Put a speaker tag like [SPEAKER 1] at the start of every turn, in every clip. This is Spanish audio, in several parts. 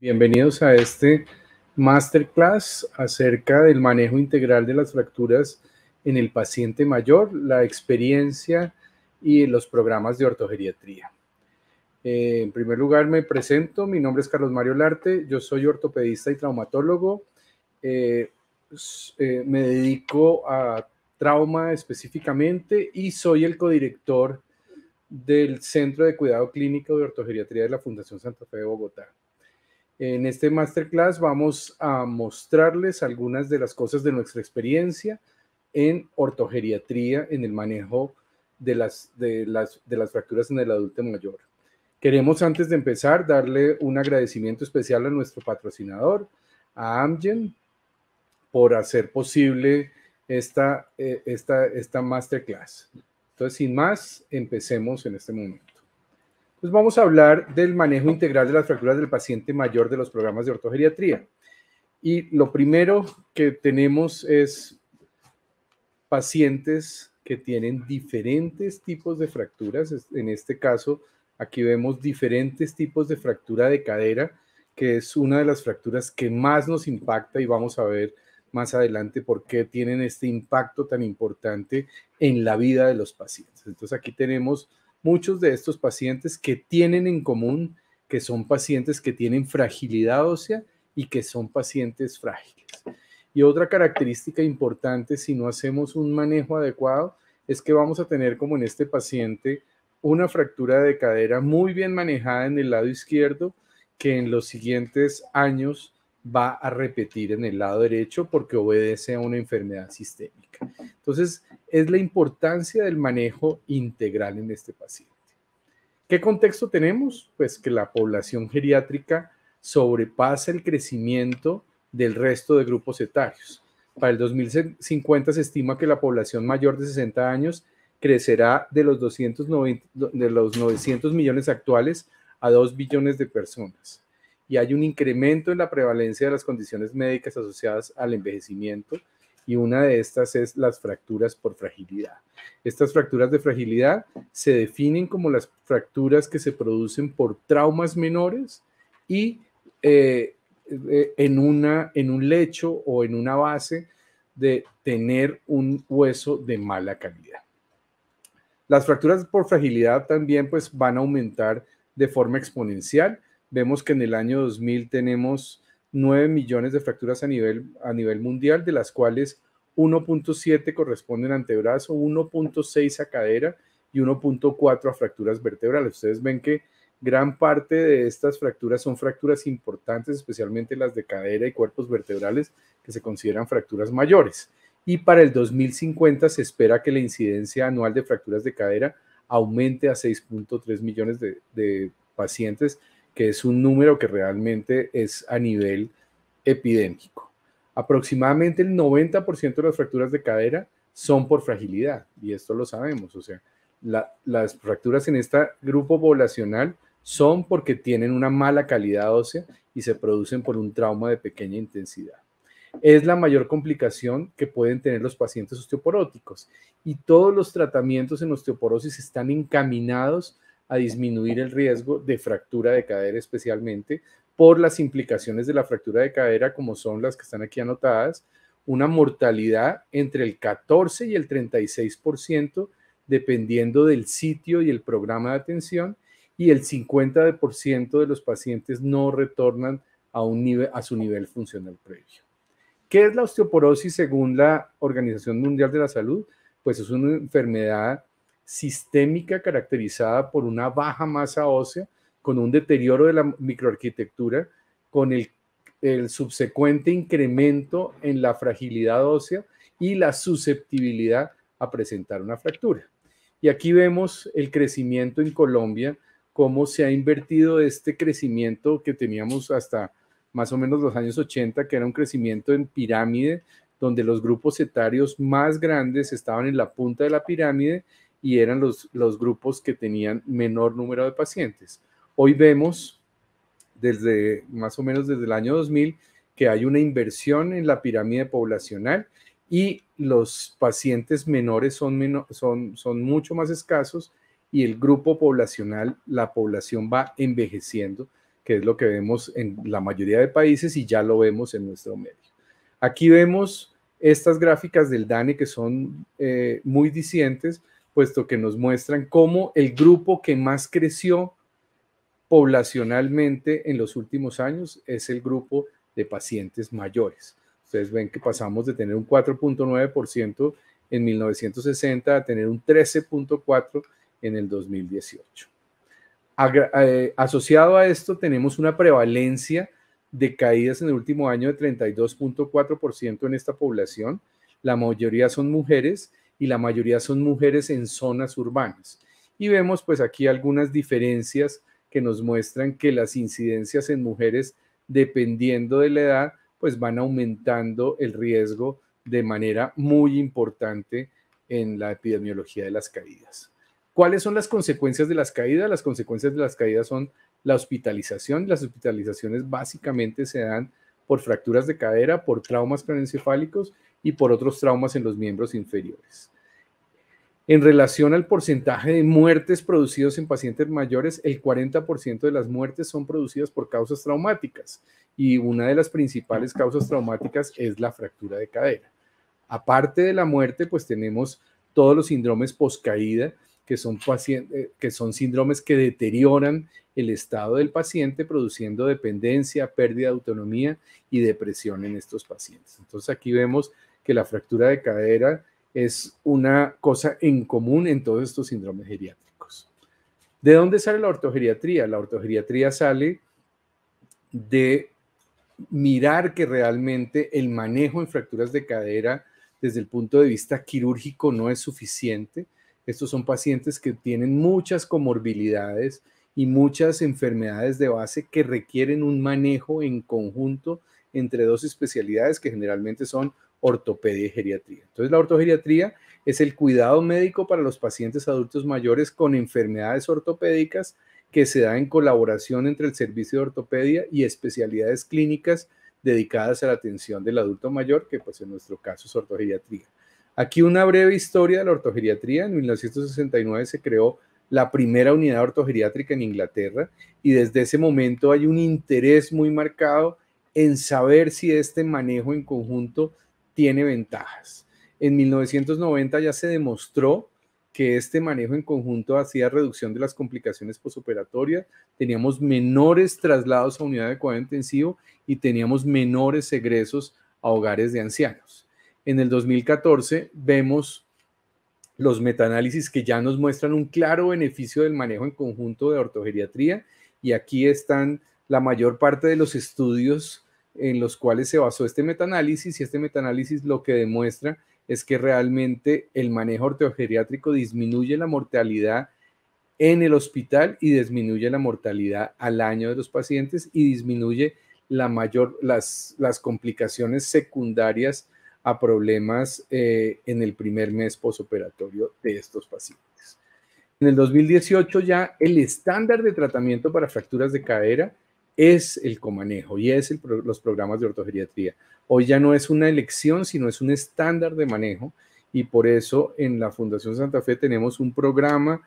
[SPEAKER 1] Bienvenidos a este masterclass acerca del manejo integral de las fracturas en el paciente mayor, la experiencia y los programas de ortogeriatría. En primer lugar me presento, mi nombre es Carlos Mario Larte, yo soy ortopedista y traumatólogo, me dedico a trauma específicamente y soy el codirector del Centro de Cuidado Clínico de Ortogeriatría de la Fundación Santa Fe de Bogotá. En este masterclass vamos a mostrarles algunas de las cosas de nuestra experiencia en ortogeriatría, en el manejo de las fracturas en el adulto mayor. Queremos, antes de empezar, darle un agradecimiento especial a nuestro patrocinador, a Amgen, por hacer posible esta masterclass. Entonces, sin más, empecemos en este momento. Pues vamos a hablar del manejo integral de las fracturas del paciente mayor de los programas de ortogeriatría. Y lo primero que tenemos es pacientes que tienen diferentes tipos de fracturas. En este caso, aquí vemos diferentes tipos de fractura de cadera, que es una de las fracturas que más nos impacta y vamos a ver más adelante por qué tienen este impacto tan importante en la vida de los pacientes. Entonces aquí tenemos muchos de estos pacientes que tienen en común que son pacientes que tienen fragilidad ósea y que son pacientes frágiles. Y otra característica importante, si no hacemos un manejo adecuado, es que vamos a tener, como en este paciente, una fractura de cadera muy bien manejada en el lado izquierdo, que en los siguientes años va a repetir en el lado derecho porque obedece a una enfermedad sistémica. Entonces, es la importancia del manejo integral en este paciente. ¿Qué contexto tenemos? Pues que la población geriátrica sobrepasa el crecimiento del resto de grupos etarios. Para el 2050 se estima que la población mayor de 60 años crecerá de los 900 millones actuales a 2 billones de personas. Y hay un incremento en la prevalencia de las condiciones médicas asociadas al envejecimiento, y una de estas es las fracturas por fragilidad. Estas fracturas de fragilidad se definen como las fracturas que se producen por traumas menores y en un lecho o en una base de tener un hueso de mala calidad. Las fracturas por fragilidad también pues van a aumentar de forma exponencial. Vemos que en el año 2000 tenemos 9 millones de fracturas a nivel mundial, de las cuales 1.7 corresponden a antebrazo, 1.6 a cadera y 1.4 a fracturas vertebrales. Ustedes ven que gran parte de estas fracturas son fracturas importantes, especialmente las de cadera y cuerpos vertebrales, que se consideran fracturas mayores. Y para el 2050 se espera que la incidencia anual de fracturas de cadera aumente a 6.3 millones de pacientes, que es un número que realmente es a nivel epidémico. Aproximadamente el 90% de las fracturas de cadera son por fragilidad, y esto lo sabemos. O sea, las fracturas en este grupo poblacional son porque tienen una mala calidad ósea y se producen por un trauma de pequeña intensidad. Es la mayor complicación que pueden tener los pacientes osteoporóticos, y todos los tratamientos en osteoporosis están encaminados a disminuir el riesgo de fractura de cadera, especialmente por las implicaciones de la fractura de cadera, como son las que están aquí anotadas: una mortalidad entre el 14 y el 36%, dependiendo del sitio y el programa de atención, y el 50% de los pacientes no retornan a su nivel funcional previo. ¿Qué es la osteoporosis según la Organización Mundial de la Salud? Pues es una enfermedad sistémica caracterizada por una baja masa ósea, con un deterioro de la microarquitectura, con el subsecuente incremento en la fragilidad ósea y la susceptibilidad a presentar una fractura. Y aquí vemos el crecimiento en Colombia, cómo se ha invertido este crecimiento que teníamos hasta más o menos los años 80, que era un crecimiento en pirámide, donde los grupos etarios más grandes estaban en la punta de la pirámide y eran los grupos que tenían menor número de pacientes. Hoy vemos, más o menos desde el año 2000, que hay una inversión en la pirámide poblacional y los pacientes menores son mucho más escasos, y el grupo poblacional, la población va envejeciendo, que es lo que vemos en la mayoría de países y ya lo vemos en nuestro medio. Aquí vemos estas gráficas del DANE que son muy dicientes, puesto que nos muestran cómo el grupo que más creció poblacionalmente en los últimos años es el grupo de pacientes mayores. Ustedes ven que pasamos de tener un 4.9% en 1960 a tener un 13.4% en el 2018. Asociado a esto tenemos una prevalencia de caídas en el último año de 32.4% en esta población. La mayoría son mujeres y la mayoría son mujeres en zonas urbanas. Y vemos pues aquí algunas diferencias que nos muestran que las incidencias en mujeres, dependiendo de la edad, pues van aumentando el riesgo de manera muy importante en la epidemiología de las caídas. ¿Cuáles son las consecuencias de las caídas? Las consecuencias de las caídas son la hospitalización. Las hospitalizaciones básicamente se dan por fracturas de cadera, por traumas craneoencefálicos y por otros traumas en los miembros inferiores. En relación al porcentaje de muertes producidos en pacientes mayores, el 40% de las muertes son producidas por causas traumáticas y una de las principales causas traumáticas es la fractura de cadera. Aparte de la muerte, pues tenemos todos los síndromes poscaída, que son síndromes que deterioran el estado del paciente, produciendo dependencia, pérdida de autonomía y depresión en estos pacientes. Entonces aquí vemos que la fractura de cadera es una cosa en común en todos estos síndromes geriátricos. ¿De dónde sale la ortogeriatría? La ortogeriatría sale de mirar que realmente el manejo en fracturas de cadera desde el punto de vista quirúrgico no es suficiente. Estos son pacientes que tienen muchas comorbilidades y muchas enfermedades de base que requieren un manejo en conjunto entre dos especialidades que generalmente son ortopedia y geriatría. Entonces, la ortogeriatría es el cuidado médico para los pacientes adultos mayores con enfermedades ortopédicas que se da en colaboración entre el servicio de ortopedia y especialidades clínicas dedicadas a la atención del adulto mayor, que pues en nuestro caso es ortogeriatría. Aquí una breve historia de la ortogeriatría. En 1969 se creó la primera unidad ortogeriátrica en Inglaterra y desde ese momento hay un interés muy marcado en saber si este manejo en conjunto tiene ventajas. En 1990 ya se demostró que este manejo en conjunto hacía reducción de las complicaciones posoperatorias, teníamos menores traslados a unidad de cuidado intensivo y teníamos menores egresos a hogares de ancianos. En el 2014 vemos los metaanálisis que ya nos muestran un claro beneficio del manejo en conjunto de ortogeriatría y aquí están la mayor parte de los estudios en los cuales se basó este metaanálisis y este metaanálisis lo que demuestra es que realmente el manejo ortogeriátrico disminuye la mortalidad en el hospital y disminuye la mortalidad al año de los pacientes y disminuye las complicaciones secundarias a problemas en el primer mes posoperatorio de estos pacientes. En el 2018 ya el estándar de tratamiento para fracturas de cadera es el comanejo y es los programas de ortogeriatría. Hoy ya no es una elección, sino es un estándar de manejo y por eso en la Fundación Santa Fe tenemos un programa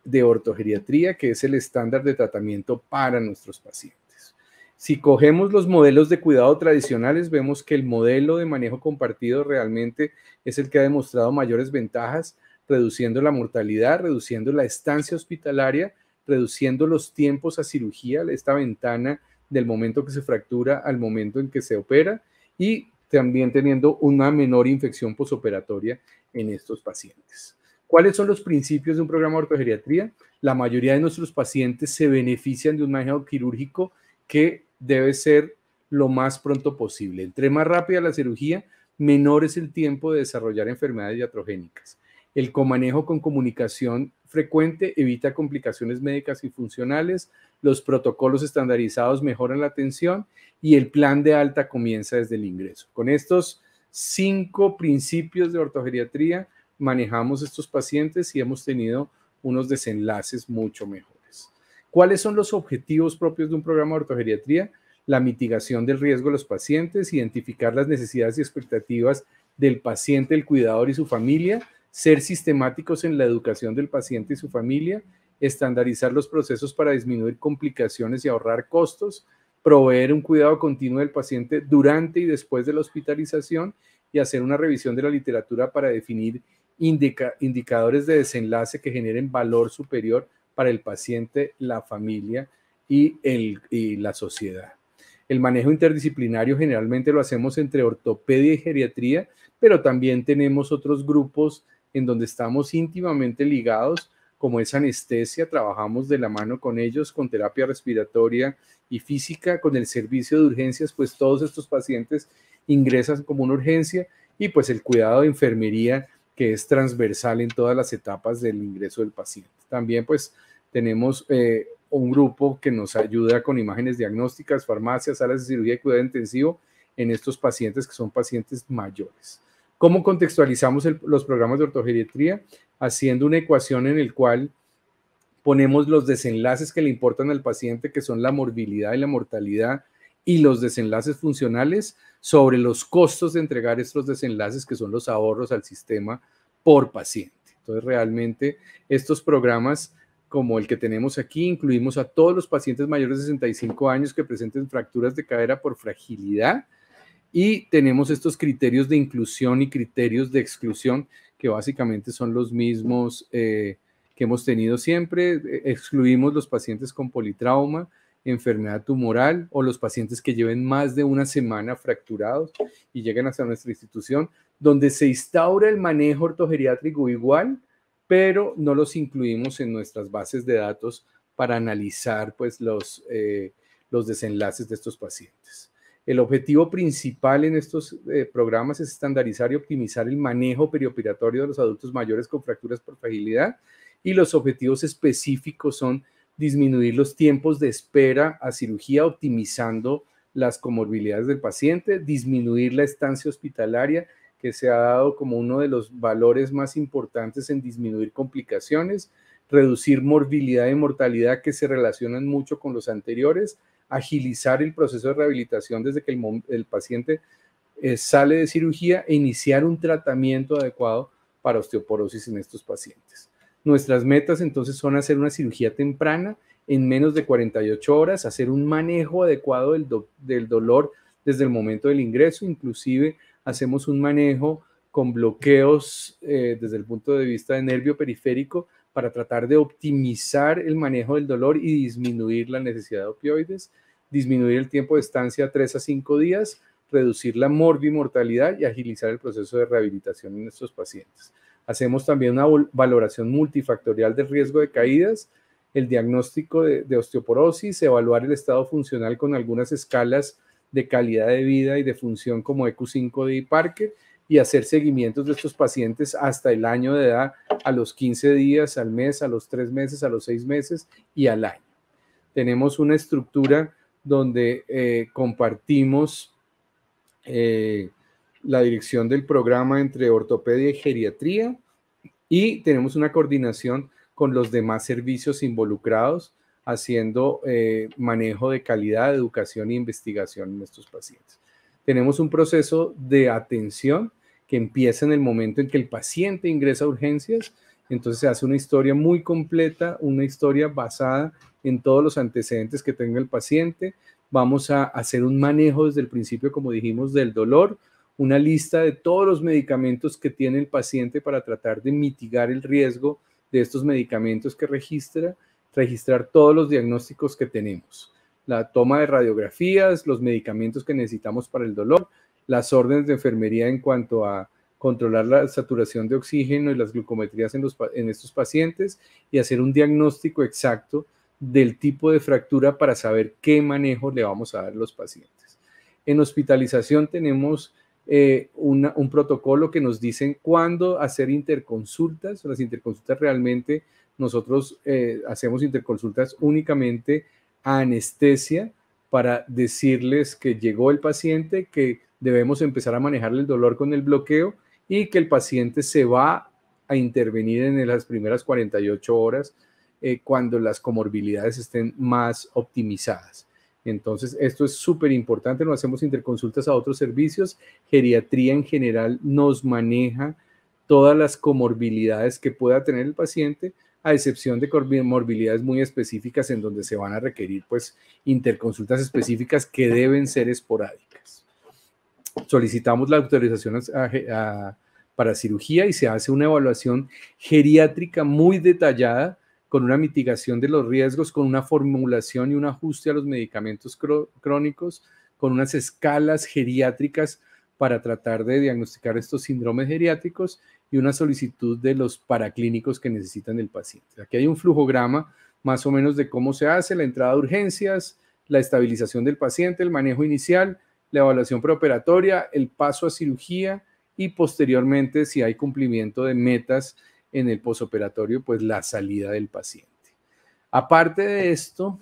[SPEAKER 1] de ortogeriatría que es el estándar de tratamiento para nuestros pacientes. Si cogemos los modelos de cuidado tradicionales, vemos que el modelo de manejo compartido realmente es el que ha demostrado mayores ventajas, reduciendo la mortalidad, reduciendo la estancia hospitalaria, reduciendo los tiempos a cirugía, esta ventana del momento que se fractura al momento en que se opera y también teniendo una menor infección posoperatoria en estos pacientes. ¿Cuáles son los principios de un programa de ortogeriatría? La mayoría de nuestros pacientes se benefician de un manejo quirúrgico que debe ser lo más pronto posible. Entre más rápida la cirugía, menor es el tiempo de desarrollar enfermedades iatrogénicas. El comanejo con comunicación frecuente evita complicaciones médicas y funcionales, los protocolos estandarizados mejoran la atención y el plan de alta comienza desde el ingreso. Con estos 5 principios de ortogeriatría manejamos estos pacientes y hemos tenido unos desenlaces mucho mejores. ¿Cuáles son los objetivos propios de un programa de ortogeriatría? La mitigación del riesgo de los pacientes, identificar las necesidades y expectativas del paciente, el cuidador y su familia, ser sistemáticos en la educación del paciente y su familia, estandarizar los procesos para disminuir complicaciones y ahorrar costos, proveer un cuidado continuo del paciente durante y después de la hospitalización y hacer una revisión de la literatura para definir indicadores de desenlace que generen valor superior para el paciente, la familia y la sociedad. El manejo interdisciplinario generalmente lo hacemos entre ortopedia y geriatría, pero también tenemos otros grupos en donde estamos íntimamente ligados, como es anestesia, trabajamos de la mano con ellos, con terapia respiratoria y física, con el servicio de urgencias, pues todos estos pacientes ingresan como una urgencia, y pues el cuidado de enfermería, que es transversal en todas las etapas del ingreso del paciente. También pues tenemos un grupo que nos ayuda con imágenes diagnósticas, farmacias, salas de cirugía y cuidado intensivo en estos pacientes que son pacientes mayores. ¿Cómo contextualizamos los programas de ortogeriatría? Haciendo una ecuación en la cual ponemos los desenlaces que le importan al paciente, que son la morbilidad y la mortalidad, y los desenlaces funcionales sobre los costos de entregar estos desenlaces, que son los ahorros al sistema por paciente. Entonces, realmente estos programas, como el que tenemos aquí, incluimos a todos los pacientes mayores de 65 años que presenten fracturas de cadera por fragilidad, y tenemos estos criterios de inclusión y criterios de exclusión, que básicamente son los mismos que hemos tenido siempre. Excluimos los pacientes con politrauma, enfermedad tumoral, o los pacientes que lleven más de una semana fracturados y lleguen hasta nuestra institución, donde se instaura el manejo ortogeriátrico igual, pero no los incluimos en nuestras bases de datos para analizar pues los desenlaces de estos pacientes. El objetivo principal en estos programas es estandarizar y optimizar el manejo perioperatorio de los adultos mayores con fracturas por fragilidad, y los objetivos específicos son disminuir los tiempos de espera a cirugía optimizando las comorbilidades del paciente, disminuir la estancia hospitalaria, que se ha dado como uno de los valores más importantes en disminuir complicaciones, reducir morbilidad y mortalidad, que se relacionan mucho con los anteriores, agilizar el proceso de rehabilitación desde que el paciente sale de cirugía, e iniciar un tratamiento adecuado para osteoporosis en estos pacientes. Nuestras metas entonces son hacer una cirugía temprana en menos de 48 horas, hacer un manejo adecuado del dolor desde el momento del ingreso, inclusive hacemos un manejo con bloqueos desde el punto de vista de nervio periférico para tratar de optimizar el manejo del dolor y disminuir la necesidad de opioides, disminuir el tiempo de estancia a 3 a 5 días, reducir la morbimortalidad y agilizar el proceso de rehabilitación en estos pacientes. Hacemos también una valoración multifactorial del riesgo de caídas, el diagnóstico de osteoporosis, evaluar el estado funcional con algunas escalas de calidad de vida y de función como EQ5D y Parker, y hacer seguimientos de estos pacientes hasta el año de edad, a los 15 días, al mes, a los 3 meses, a los 6 meses y al año. Tenemos una estructura donde compartimos la dirección del programa entre ortopedia y geriatría, y tenemos una coordinación con los demás servicios involucrados, haciendo manejo de calidad, educación e investigación en estos pacientes. Tenemos un proceso de atención que empieza en el momento en que el paciente ingresa a urgencias. Entonces se hace una historia muy completa, una historia basada en todos los antecedentes que tenga el paciente. Vamos a hacer un manejo desde el principio, como dijimos, del dolor, una lista de todos los medicamentos que tiene el paciente para tratar de mitigar el riesgo de estos medicamentos que registrar todos los diagnósticos que tenemos, la toma de radiografías, los medicamentos que necesitamos para el dolor, las órdenes de enfermería en cuanto a controlar la saturación de oxígeno y las glucometrías en estos pacientes, y hacer un diagnóstico exacto del tipo de fractura para saber qué manejo le vamos a dar a los pacientes. En hospitalización tenemos un protocolo que nos dicen cuándo hacer interconsultas. Las interconsultas realmente nosotros hacemos interconsultas únicamente a anestesia para decirles que llegó el paciente, que debemos empezar a manejarle el dolor con el bloqueo y que el paciente se va a intervenir en las primeras 48 horas cuando las comorbilidades estén más optimizadas. Entonces, esto es súper importante. Nos hacemos interconsultas a otros servicios. Geriatría en general nos maneja todas las comorbilidades que pueda tener el paciente a excepción de comorbilidades muy específicas en donde se van a requerir pues interconsultas específicas que deben ser esporádicas. Solicitamos la autorización para cirugía y se hace una evaluación geriátrica muy detallada con una mitigación de los riesgos, con una formulación y un ajuste a los medicamentos crónicos, con unas escalas geriátricas para tratar de diagnosticar estos síndromes geriátricos y una solicitud de los paraclínicos que necesitan el paciente. Aquí hay un flujograma más o menos de cómo se hace la entrada de urgencias, la estabilización del paciente, el manejo inicial, la evaluación preoperatoria, el paso a cirugía y posteriormente, si hay cumplimiento de metas en el posoperatorio, pues la salida del paciente. Aparte de esto,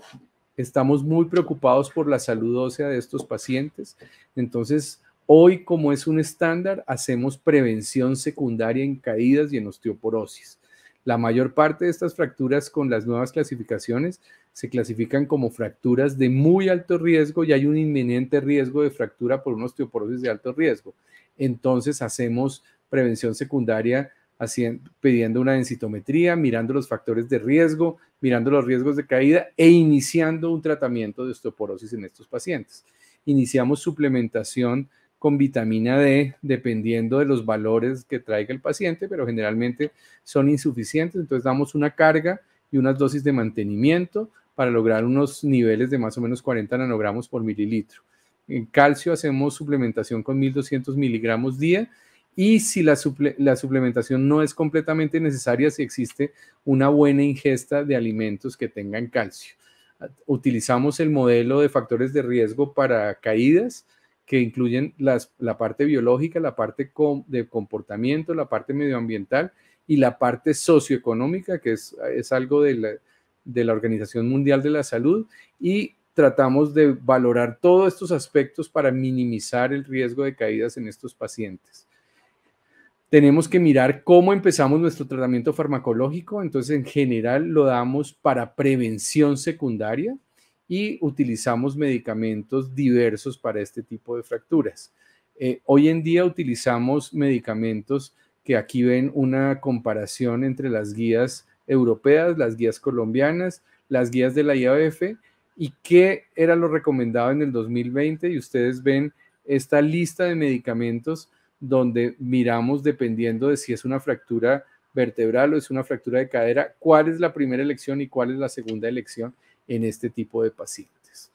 [SPEAKER 1] estamos muy preocupados por la salud ósea de estos pacientes. Entonces, hoy, como es un estándar, hacemos prevención secundaria en caídas y en osteoporosis. La mayor parte de estas fracturas con las nuevas clasificaciones se clasifican como fracturas de muy alto riesgo y hay un inminente riesgo de fractura por una osteoporosis de alto riesgo. Entonces hacemos prevención secundaria pidiendo una densitometría, mirando los factores de riesgo, mirando los riesgos de caída e iniciando un tratamiento de osteoporosis en estos pacientes. Iniciamos suplementación con vitamina D, dependiendo de los valores que traiga el paciente, pero generalmente son insuficientes, entonces damos una carga y unas dosis de mantenimiento para lograr unos niveles de más o menos 40 nanogramos por mililitro. En calcio hacemos suplementación con 1200 miligramos día y si la suplementación no es completamente necesaria, si existe una buena ingesta de alimentos que tengan calcio. Utilizamos el modelo de factores de riesgo para caídas, que incluyen la parte biológica, la parte de comportamiento, la parte medioambiental y la parte socioeconómica, que es algo de la Organización Mundial de la Salud, y tratamos de valorar todos estos aspectos para minimizar el riesgo de caídas en estos pacientes. Tenemos que mirar cómo empezamos nuestro tratamiento farmacológico, entonces en general lo damos para prevención secundaria, y utilizamos medicamentos diversos para este tipo de fracturas. Hoy en día utilizamos medicamentos que aquí ven una comparación entre las guías europeas, las guías colombianas, las guías de la IABF y qué era lo recomendado en el 2020, y ustedes ven esta lista de medicamentos donde miramos, dependiendo de si es una fractura vertebral o es una fractura de cadera, cuál es la primera elección y cuál es la segunda elección en este tipo de pacientes.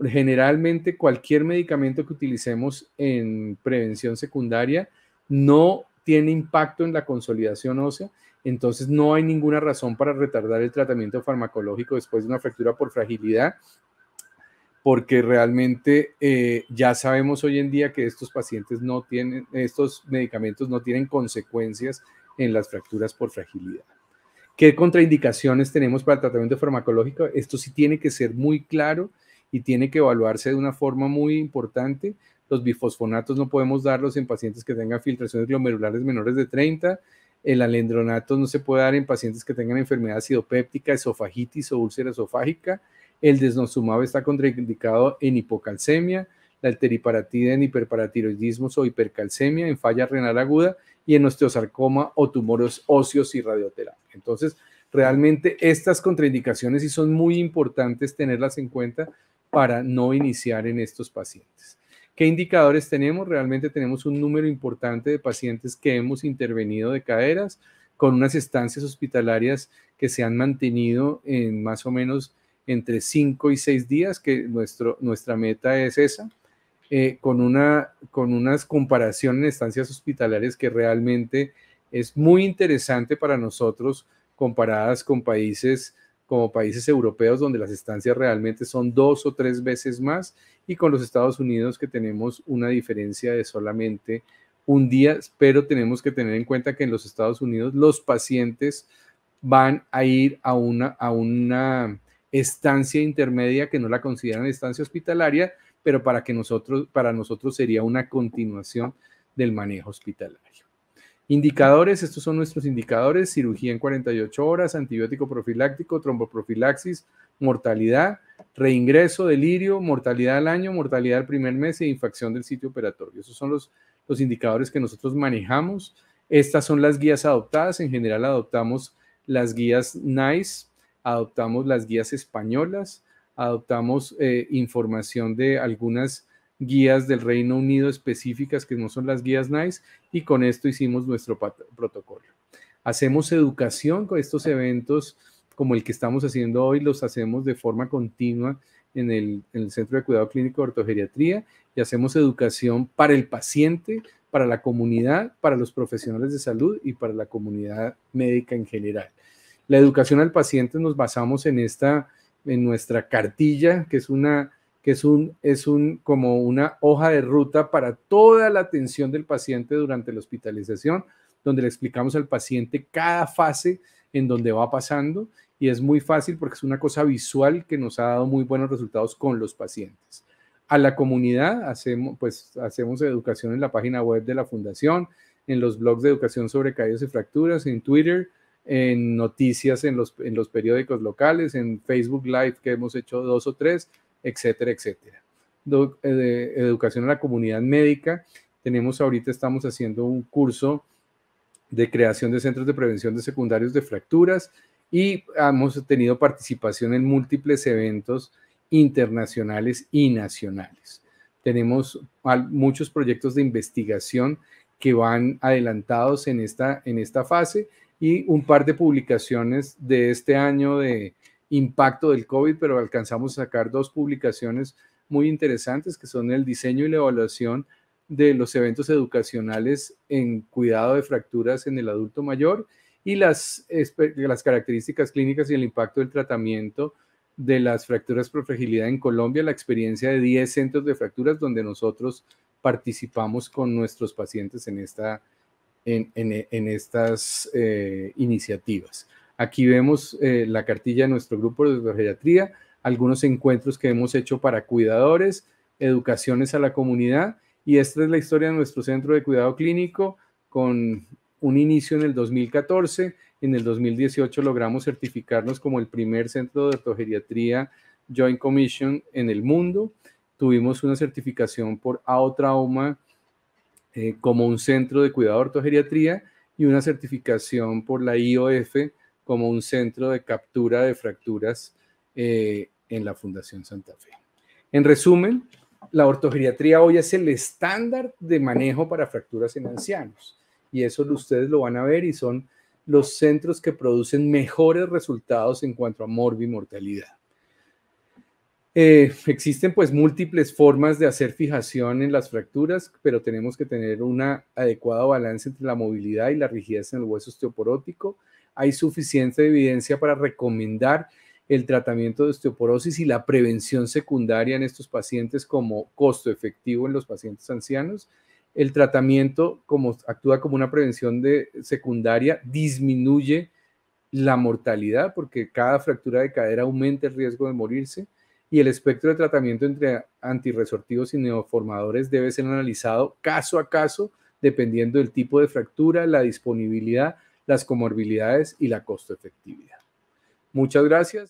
[SPEAKER 1] Generalmente cualquier medicamento que utilicemos en prevención secundaria no tiene impacto en la consolidación ósea, entonces no hay ninguna razón para retardar el tratamiento farmacológico después de una fractura por fragilidad, porque realmente ya sabemos hoy en día que estos medicamentos no tienen consecuencias en las fracturas por fragilidad. ¿Qué contraindicaciones tenemos para el tratamiento farmacológico? Esto sí tiene que ser muy claro y tiene que evaluarse de una forma muy importante. Los bifosfonatos no podemos darlos en pacientes que tengan filtraciones glomerulares menores de 30. El alendronato no se puede dar en pacientes que tengan enfermedad acidopéptica, esofagitis o úlcera esofágica. El desnosumab está contraindicado en hipocalcemia, la teriparatida en hiperparatiroidismos o hipercalcemia, en falla renal aguda y en osteosarcoma o tumores óseos y radioterapia. Entonces, realmente estas contraindicaciones sí son muy importantes tenerlas en cuenta para no iniciar en estos pacientes. ¿Qué indicadores tenemos? Realmente tenemos un número importante de pacientes que hemos intervenido de caderas con unas estancias hospitalarias que se han mantenido en más o menos entre 5 y 6 días, que nuestra meta es esa. Con unas comparaciones en estancias hospitalarias que realmente es muy interesante para nosotros, comparadas con países como países europeos donde las estancias realmente son 2 o 3 veces más, y con los Estados Unidos que tenemos una diferencia de solamente un día, pero tenemos que tener en cuenta que en los Estados Unidos los pacientes van a ir a una estancia intermedia que no la consideran estancia hospitalaria, pero para nosotros sería una continuación del manejo hospitalario. Indicadores, estos son nuestros indicadores: cirugía en 48 horas, antibiótico profiláctico, tromboprofilaxis, mortalidad, reingreso, delirio, mortalidad al año, mortalidad al primer mes e infección del sitio operatorio. Esos son los indicadores que nosotros manejamos. Estas son las guías adoptadas. En general adoptamos las guías NICE, adoptamos las guías españolas, adoptamos información de algunas guías del Reino Unido específicas que no son las guías NICE, y con esto hicimos nuestro protocolo. Hacemos educación con estos eventos como el que estamos haciendo hoy, los hacemos de forma continua en el Centro de Cuidado Clínico de Ortogeriatría, y hacemos educación para el paciente, para la comunidad, para los profesionales de salud y para la comunidad médica en general. La educación al paciente nos basamos en nuestra cartilla, que es como una hoja de ruta para toda la atención del paciente durante la hospitalización, donde le explicamos al paciente cada fase en donde va pasando, y es muy fácil porque es una cosa visual que nos ha dado muy buenos resultados con los pacientes. A la comunidad hacemos educación en la página web de la Fundación, en los blogs de educación sobre caídas y fracturas, en Twitter, en noticias en los periódicos locales, en Facebook Live que hemos hecho 2 o 3, etcétera, etcétera. Educación a la comunidad médica. Estamos haciendo un curso de creación de centros de prevención de secundarios de fracturas, y hemos tenido participación en múltiples eventos internacionales y nacionales. Tenemos muchos proyectos de investigación que van adelantados en esta fase, y un par de publicaciones de este año de impacto del COVID, pero alcanzamos a sacar 2 publicaciones muy interesantes, que son el diseño y la evaluación de los eventos educacionales en cuidado de fracturas en el adulto mayor, y las características clínicas y el impacto del tratamiento de las fracturas por fragilidad en Colombia, la experiencia de 10 centros de fracturas donde nosotros participamos con nuestros pacientes en estas iniciativas. Aquí vemos la cartilla de nuestro grupo de geriatría, algunos encuentros que hemos hecho para cuidadores, educaciones a la comunidad, y esta es la historia de nuestro centro de cuidado clínico, con un inicio en el 2014. En el 2018 logramos certificarnos como el primer centro de ortogeriatría Joint Commission en el mundo. Tuvimos una certificación por AO Trauma como un centro de cuidado de ortogeriatría, y una certificación por la IOF como un centro de captura de fracturas en la Fundación Santa Fe. En resumen, la ortogeriatría hoy es el estándar de manejo para fracturas en ancianos, y eso ustedes lo van a ver, y son los centros que producen mejores resultados en cuanto a morbimortalidad. Existen pues múltiples formas de hacer fijación en las fracturas, pero tenemos que tener un adecuado balance entre la movilidad y la rigidez en el hueso osteoporótico. Hay suficiente evidencia para recomendar el tratamiento de osteoporosis y la prevención secundaria en estos pacientes como costo efectivo en los pacientes ancianos. El tratamiento actúa como una prevención secundaria, disminuye la mortalidad porque cada fractura de cadera aumenta el riesgo de morirse, y el espectro de tratamiento entre antirresortivos y neoformadores debe ser analizado caso a caso dependiendo del tipo de fractura, la disponibilidad, las comorbilidades y la costo efectividad. Muchas gracias.